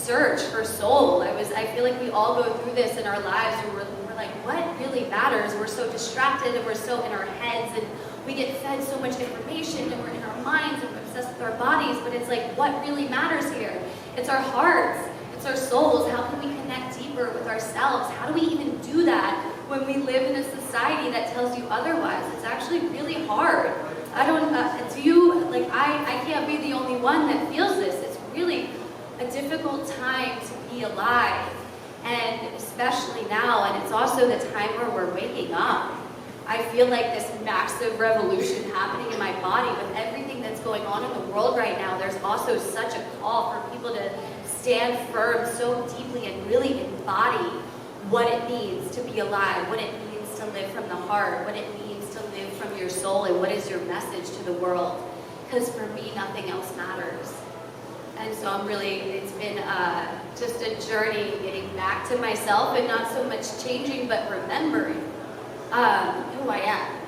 search for soul. I feel like we all go through this in our lives and we're like, what really matters? We're so distracted and we're so in our heads and we get fed so much information and we're in our minds and we're obsessed with our bodies, but it's like, what really matters here? It's our hearts, it's our souls. How can we connect deeper with ourselves? How do we even do that when we live in a society that tells you otherwise? It's actually really hard. I can't be the only one that feels this. It's really a difficult time to be alive, and especially now, and it's also the time where we're waking up. I feel like this massive revolution happening in my body with everything that's going on in the world right now. There's also such a call for people to stand firm so deeply and really embody what it means to be alive, what it means to live from the heart, what it means to live from your soul, and what is your message to the world. Because for me, nothing else matters. And so it's been just a journey getting back to myself and not so much changing, but remembering who I am.